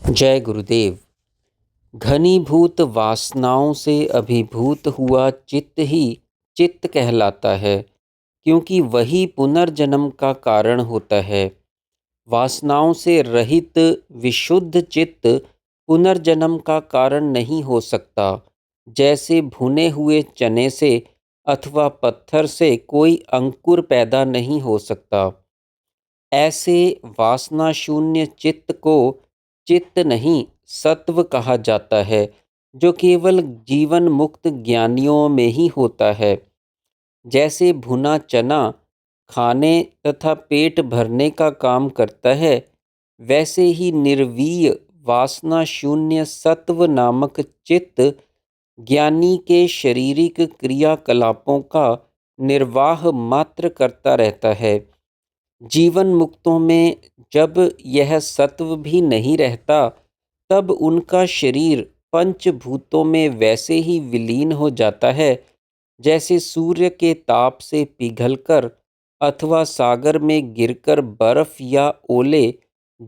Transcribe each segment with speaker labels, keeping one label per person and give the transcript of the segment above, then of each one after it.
Speaker 1: जय गुरुदेव। घनीभूत वासनाओं से अभिभूत हुआ चित्त ही चित्त कहलाता है, क्योंकि वही पुनर्जन्म का कारण होता है। वासनाओं से रहित विशुद्ध चित्त पुनर्जन्म का कारण नहीं हो सकता। जैसे भुने हुए चने से अथवा पत्थर से कोई अंकुर पैदा नहीं हो सकता, ऐसे वासना शून्य चित्त को चित्त नहीं सत्व कहा जाता है, जो केवल जीवन मुक्त ज्ञानियों में ही होता है। जैसे भुना चना खाने तथा पेट भरने का काम करता है, वैसे ही निर्वीय वासना शून्य सत्व नामक चित्त ज्ञानी के शारीरिक क्रियाकलापों का निर्वाह मात्र करता रहता है। जीवन मुक्तों में जब यह सत्व भी नहीं रहता, तब उनका शरीर पंचभूतों में वैसे ही विलीन हो जाता है, जैसे सूर्य के ताप से पिघलकर अथवा सागर में गिरकर बर्फ या ओले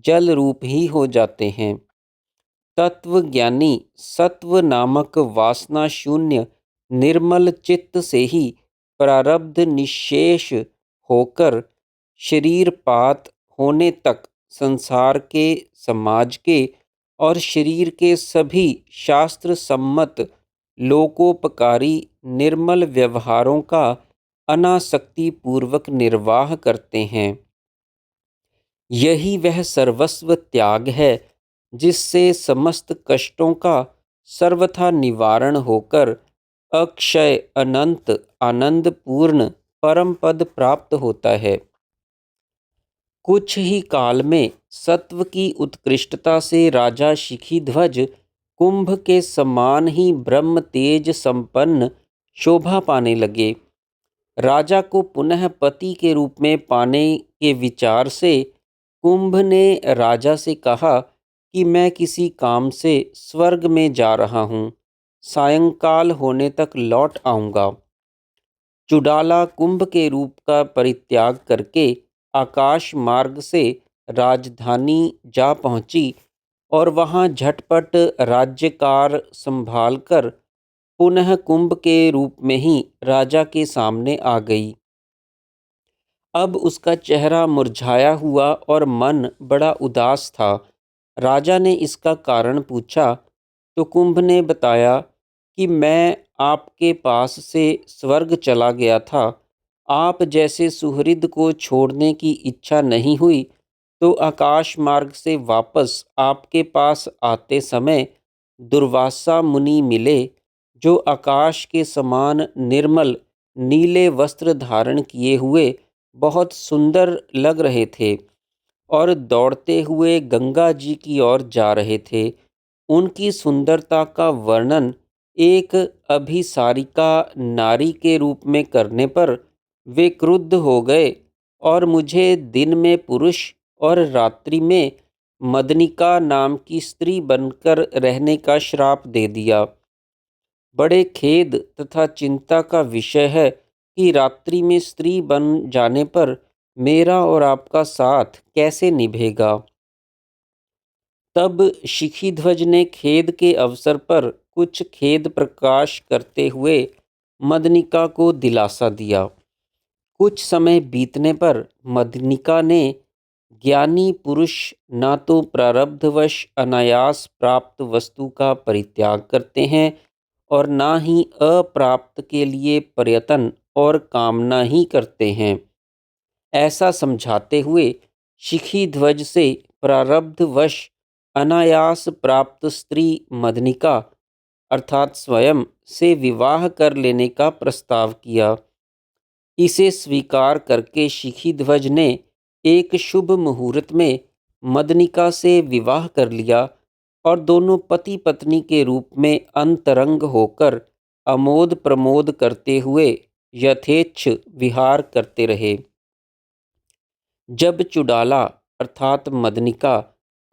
Speaker 1: जल रूप ही हो जाते हैं। तत्वज्ञानी सत्व नामक वासना शून्य निर्मल चित्त से ही प्रारब्ध निशेष होकर शरीरपात होने तक संसार के, समाज के और शरीर के सभी शास्त्र सम्मत लोकोपकारी निर्मल व्यवहारों का अनासक्ति पूर्वक निर्वाह करते हैं। यही वह सर्वस्व त्याग है जिससे समस्त कष्टों का सर्वथा निवारण होकर अक्षय अनंत आनंद पूर्ण परम पद प्राप्त होता है। कुछ ही काल में सत्व की उत्कृष्टता से राजा शिखीध्वज कुंभ के समान ही ब्रह्म तेज संपन्न शोभा पाने लगे। राजा को पुनः पति के रूप में पाने के विचार से कुंभ ने राजा से कहा कि मैं किसी काम से स्वर्ग में जा रहा हूँ, सायंकाल होने तक लौट आऊँगा। चुड़ाला कुंभ के रूप का परित्याग करके आकाश मार्ग से राजधानी जा पहुंची और वहां झटपट राज्यकार संभालकर पुनः कुंभ के रूप में ही राजा के सामने आ गई। अब उसका चेहरा मुरझाया हुआ और मन बड़ा उदास था। राजा ने इसका कारण पूछा तो कुंभ ने बताया कि मैं आपके पास से स्वर्ग चला गया था। आप जैसे सुहृद को छोड़ने की इच्छा नहीं हुई, तो आकाश मार्ग से वापस आपके पास आते समय दुर्वासा मुनि मिले, जो आकाश के समान निर्मल नीले वस्त्र धारण किए हुए बहुत सुंदर लग रहे थे और दौड़ते हुए गंगा जी की ओर जा रहे थे। उनकी सुंदरता का वर्णन एक अभिसारिका नारी के रूप में करने पर वे क्रुद्ध हो गए और मुझे दिन में पुरुष और रात्रि में मदनिका नाम की स्त्री बनकर रहने का श्राप दे दिया। बड़े खेद तथा चिंता का विषय है कि रात्रि में स्त्री बन जाने पर मेरा और आपका साथ कैसे निभेगा। तब शिखीध्वज ने खेद के अवसर पर कुछ खेद प्रकाश करते हुए मदनिका को दिलासा दिया। कुछ समय बीतने पर मदनिका ने ज्ञानी पुरुष ना तो प्रारब्धवश अनायास प्राप्त वस्तु का परित्याग करते हैं और ना ही अप्राप्त के लिए प्रयत्न और कामना ही करते हैं, ऐसा समझाते हुए शिखीध्वज से प्रारब्धवश अनायास प्राप्त स्त्री मदनिका अर्थात स्वयं से विवाह कर लेने का प्रस्ताव किया। इसे स्वीकार करके शिखीध्वज ने एक शुभ मुहूर्त में मदनिका से विवाह कर लिया और दोनों पति पत्नी के रूप में अंतरंग होकर अमोद प्रमोद करते हुए यथेच्छ विहार करते रहे। जब चुड़ाला अर्थात मदनिका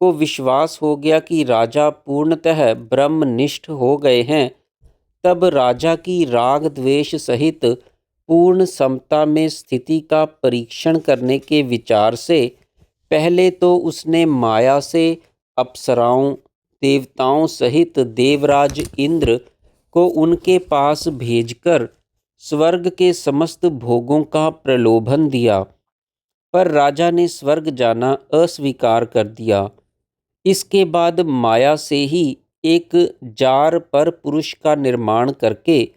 Speaker 1: को विश्वास हो गया कि राजा पूर्णतः ब्रह्मनिष्ठ हो गए हैं, तब राजा की राग द्वेष सहित पूर्ण समता में स्थिति का परीक्षण करने के विचार से पहले तो उसने माया से अप्सराओं, देवताओं सहित देवराज इंद्र को उनके पास भेजकर स्वर्ग के समस्त भोगों का प्रलोभन दिया, पर राजा ने स्वर्ग जाना अस्वीकार कर दिया। इसके बाद माया से ही एक जार पर पुरुष का निर्माण करके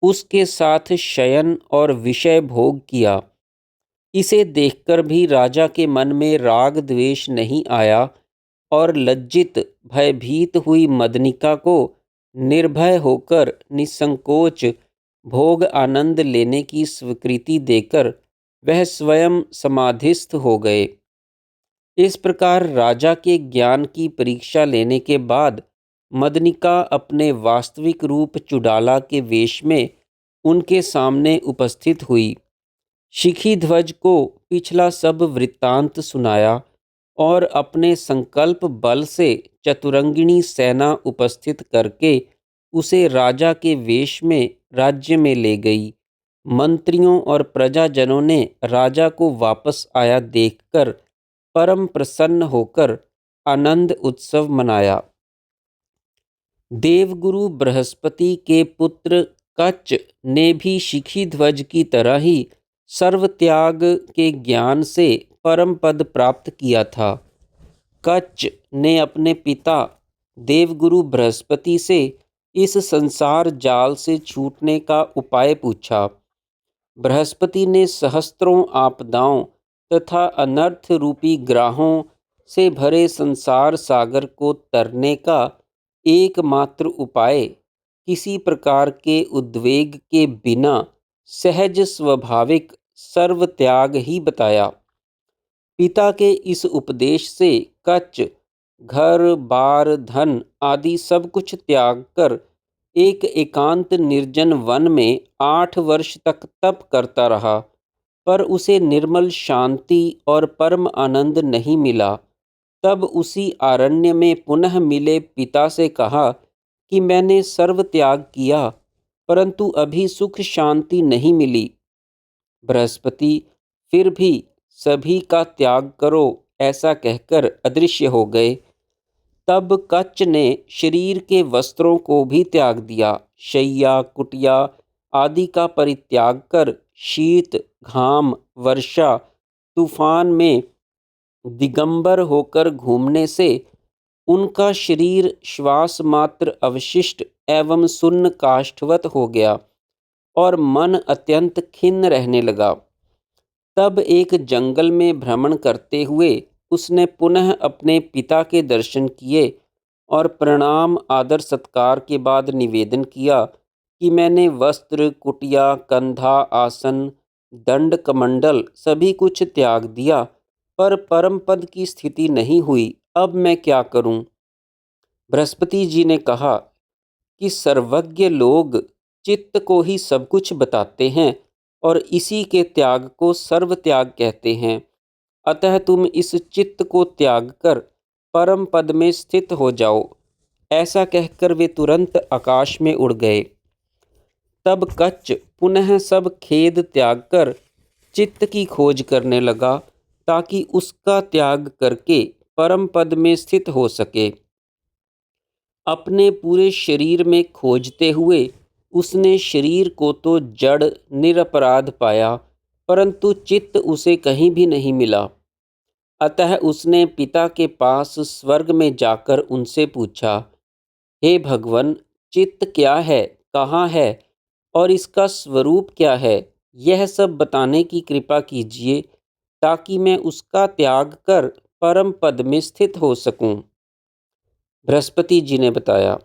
Speaker 1: उसके साथ शयन और विषय भोग किया। इसे देखकर भी राजा के मन में राग द्वेष नहीं आया और लज्जित भयभीत हुई मदनिका को निर्भय होकर निसंकोच भोग आनंद लेने की स्वीकृति देकर वह स्वयं समाधिस्थ हो गए। इस प्रकार राजा के ज्ञान की परीक्षा लेने के बाद मदनिका अपने वास्तविक रूप चुड़ाला के वेश में उनके सामने उपस्थित हुई। शिखी ध्वज को पिछला सब वृत्तांत सुनाया और अपने संकल्प बल से चतुरंगिणी सेना उपस्थित करके उसे राजा के वेश में राज्य में ले गई। मंत्रियों और प्रजाजनों ने राजा को वापस आया देखकर परम प्रसन्न होकर आनंद उत्सव मनाया। देवगुरु बृहस्पति के पुत्र कच्च ने भी शिखी ध्वज की तरह ही सर्वत्याग के ज्ञान से परम पद प्राप्त किया था। कच्च ने अपने पिता देवगुरु बृहस्पति से इस संसार जाल से छूटने का उपाय पूछा। बृहस्पति ने सहस्त्रों आपदाओं तथा अनर्थ रूपी ग्राहों से भरे संसार सागर को तरने का एकमात्र उपाय किसी प्रकार के उद्वेग के बिना सहज स्वाभाविक सर्वत्याग ही बताया। पिता के इस उपदेश से कच्च घर बार धन आदि सब कुछ त्याग कर एक एकांत निर्जन वन में 8 वर्ष तक तप करता रहा, पर उसे निर्मल शांति और परम आनंद नहीं मिला। तब उसी आरण्य में पुनः मिले पिता से कहा कि मैंने सर्व त्याग किया, परंतु अभी सुख शांति नहीं मिली। बृहस्पति फिर भी सभी का त्याग करो ऐसा कहकर अदृश्य हो गए। तब कच्च ने शरीर के वस्त्रों को भी त्याग दिया। शैया कुटिया आदि का परित्याग कर शीत घाम वर्षा तूफान में दिगंबर होकर घूमने से उनका शरीर श्वास मात्र अवशिष्ट एवं सुन्न काष्ठवत हो गया और मन अत्यंत खिन्न रहने लगा। तब एक जंगल में भ्रमण करते हुए उसने पुनः अपने पिता के दर्शन किए और प्रणाम आदर सत्कार के बाद निवेदन किया कि मैंने वस्त्र कुटिया कंधा आसन दंड कमंडल सभी कुछ त्याग दिया, पर परम पद की स्थिति नहीं हुई। अब मैं क्या करूं? बृहस्पति जी ने कहा कि सर्वज्ञ लोग चित्त को ही सब कुछ बताते हैं और इसी के त्याग को सर्व त्याग कहते हैं। अतः तुम इस चित्त को त्याग कर परम पद में स्थित हो जाओ। ऐसा कहकर वे तुरंत आकाश में उड़ गए। तब कच्च पुनः सब खेद त्याग कर चित्त की खोज करने लगा ताकि उसका त्याग करके परम पद में स्थित हो सके। अपने पूरे शरीर में खोजते हुए उसने शरीर को तो जड़ निरपराध पाया, परंतु चित्त उसे कहीं भी नहीं मिला। अतः उसने पिता के पास स्वर्ग में जाकर उनसे पूछा, हे भगवन, चित्त क्या है, कहाँ है और इसका स्वरूप क्या है? यह सब बताने की कृपा कीजिए ताकि मैं उसका त्याग कर परम पद में स्थित हो सकूं। बृहस्पति जी ने बताया,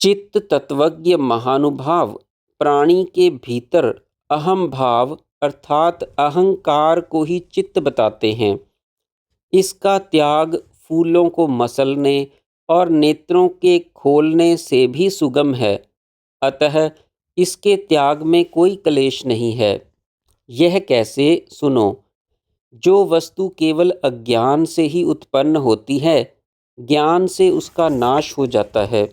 Speaker 1: चित्त तत्वज्ञ महानुभाव प्राणी के भीतर अहम भाव अर्थात अहंकार को ही चित्त बताते हैं। इसका त्याग फूलों को मसलने और नेत्रों के खोलने से भी सुगम है, अतः इसके त्याग में कोई क्लेश नहीं है। यह कैसे? सुनो। जो वस्तु केवल अज्ञान से ही उत्पन्न होती है, ज्ञान से उसका नाश हो जाता है।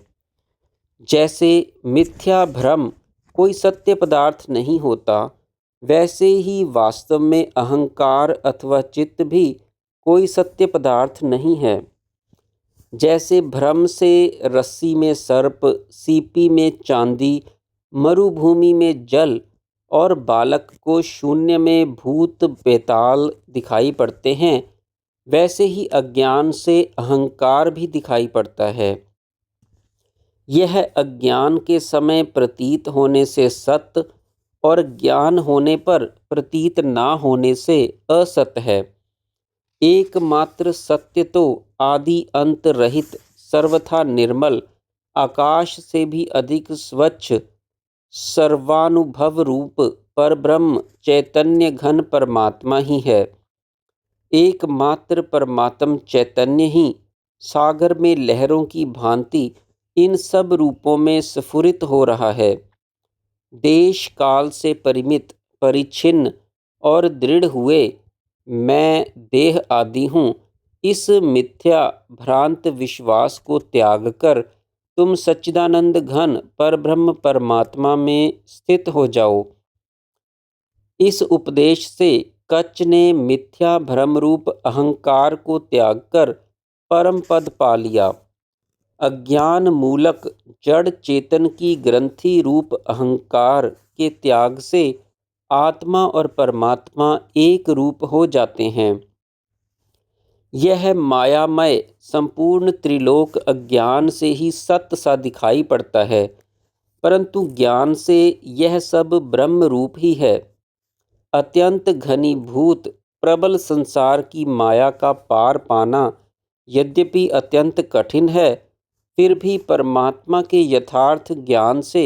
Speaker 1: जैसे मिथ्या भ्रम कोई सत्य पदार्थ नहीं होता, वैसे ही वास्तव में अहंकार अथवा चित्त भी कोई सत्य पदार्थ नहीं है। जैसे भ्रम से रस्सी में सर्प, सीपी में चांदी, मरुभूमि में जल और बालक को शून्य में भूत बेताल दिखाई पड़ते हैं, वैसे ही अज्ञान से अहंकार भी दिखाई पड़ता है। यह अज्ञान के समय प्रतीत होने से सत्य और ज्ञान होने पर प्रतीत ना होने से असत है। एकमात्र सत्य तो आदि अंत रहित, सर्वथा निर्मल, आकाश से भी अधिक स्वच्छ, सर्वानुभव रूप परब्रह्म चैतन्य घन परमात्मा ही है। एकमात्र परमात्म चैतन्य ही सागर में लहरों की भांति इन सब रूपों में स्फुरित हो रहा है। देश काल से परिमित, परिच्छिन्न और दृढ़ हुए मैं देह आदि हूँ, इस मिथ्या भ्रांत विश्वास को त्याग कर तुम सच्चिदानंद घन परब्रह्म परमात्मा में स्थित हो जाओ। इस उपदेश से कच्छ ने मिथ्या भ्रम रूप अहंकार को त्याग कर परम पद पा लिया। अज्ञान मूलक जड़ चेतन की ग्रंथि रूप अहंकार के त्याग से आत्मा और परमात्मा एक रूप हो जाते हैं। यह मायामय संपूर्ण त्रिलोक अज्ञान से ही सत्य सा दिखाई पड़ता है, परंतु ज्ञान से यह सब ब्रह्म रूप ही है। अत्यंत घनीभूत प्रबल संसार की माया का पार पाना यद्यपि अत्यंत कठिन है, फिर भी परमात्मा के यथार्थ ज्ञान से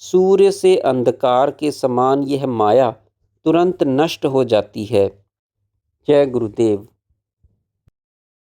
Speaker 1: सूर्य से अंधकार के समान यह माया तुरंत नष्ट हो जाती है। जय गुरुदेव।